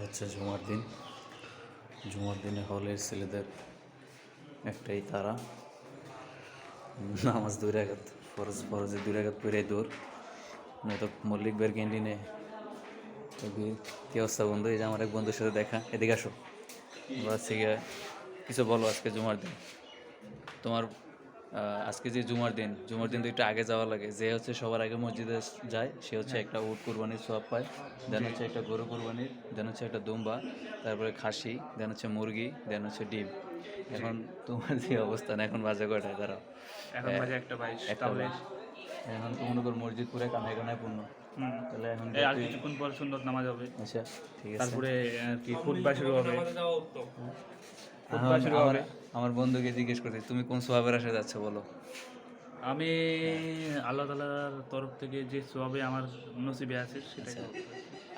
হচ্ছে জুমার দিনে হলের ছেলেদের একটাই তারা নামাজ 2 রাকাত ফরজে 2 রাকাত পড়ে দৌড় নয়তো মল্লিক বের ক্যান্টিনে। কি অবস্থা বন্ধু? এই যে আমার এক বন্ধুর সাথে দেখা, এদিকে আসো। হচ্ছে গিয়ে কিছু বলো আজকে জুমার দিন তোমার। আজকে যে জুমার দিন তো একটু আগে যাওয়া লাগে। যে হচ্ছে সবার আগে মসজিদে যায় সে হচ্ছে একটা উট কুরবানির সওয়াব পায়, দেন হচ্ছে একটা গরু কুরবানির, দেন হচ্ছে একটা দুম্বা, তারপরে খাসি, দেন হচ্ছে মুরগি, দেন হচ্ছে ডিম। এখন তোমার যে অবস্থান, এখন বাজে কয়টায়? দাঁড়াও, এখন বাজে 1:22 একটা তাহলে বাজে। এখন তো মনে কর মসজিদ পুরো কানায় কানায় পূর্ণ। তাহলে এখন এই আর কিছুক্ষণ পর সুন্দর নামাজ হবে। আচ্ছা ঠিক আছে। তারপরে আর কি খুতবা শুরু হবে। খুতবা আমার শুরু আমার হবে। আমার বন্ধুকে জিজ্ঞেস করছি তুমি কোন সোয়াবের আশায় যাচ্ছ বলো। আমি আল্লাহ তাআলার তরফ থেকে যে সওয়াবে আমার নসিবে আছে সেটাই করব।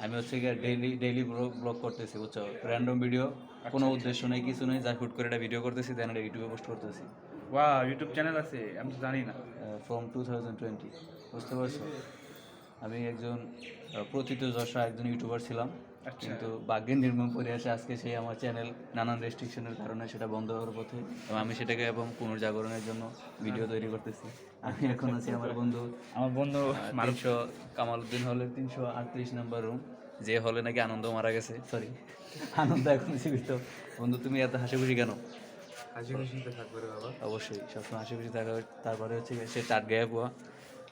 আমি হচ্ছে গিয়ে ডেইলি ব্লগ করতেছি, বুঝছো? র্যান্ডম ভিডিও, কোনো উদ্দেশ্য নেই, কিছু নেই, যা হুট করে একটা ভিডিও করতেছি, দেন এটা ইউটিউবে পোস্ট করতেছি। ওয়াও, ইউটিউব চ্যানেল আছে? আমি তো জানি না। ফ্রম 2020, বুঝতে পারছো? আমি একজন প্রথিতযশা একজন ইউটিউবার ছিলাম, কিন্তু ভাগ্যের নির্মম পরিহাসে আজকে সেই আমার চ্যানেল নানান রেস্ট্রিকশনের কারণে সেটা বন্ধ হওয়ার পথে, এবং আমি সেটাকে এবং পুনর্জাগরণের জন্য ভিডিও তৈরি করতেছি। আমি এখন আছি আমার বন্ধু মারুফ 300 কামালউদ্দিন হলের 338 নম্বর রুম, যে হলে নাকি আনন্দ মারা গেছে। সরি, আনন্দ এখন জীবিত। বন্ধু তুমি এত হাসি খুশি কেন? হাসি খুশিতে থাকবে রে বাবা। অবশ্যই সবসময় হাসি খুশি থাকা। তারপরে হচ্ছে গিয়ে সে টাট গায়ে পোয়া,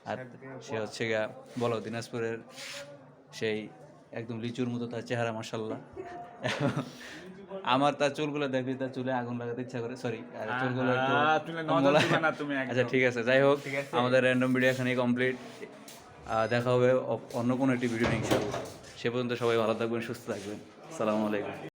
আর সে হচ্ছে গিয়া বলো দিনাজপুরের সেই একদম লিচুর মতো তার চেহারা, মাশাল্লাহ। আমার তার চুলগুলো দেখবি, তার চুলে আগুন লাগাতে ইচ্ছা করে। সরি, চুলগুলো একটু তুমি নজর দিবে না তুমি আচ্ছা একদম। ঠিক আছে, যাই হোক, ঠিক আছে। আমাদের র্যান্ডম ভিডিও এখানেই কমপ্লিট। দেখা হবে অন্য কোনো একটি ভিডিও ইনশাআল্লাহ। সে পর্যন্ত সবাই ভালো থাকবেন, সুস্থ থাকবেন। আসসালামু আলাইকুম।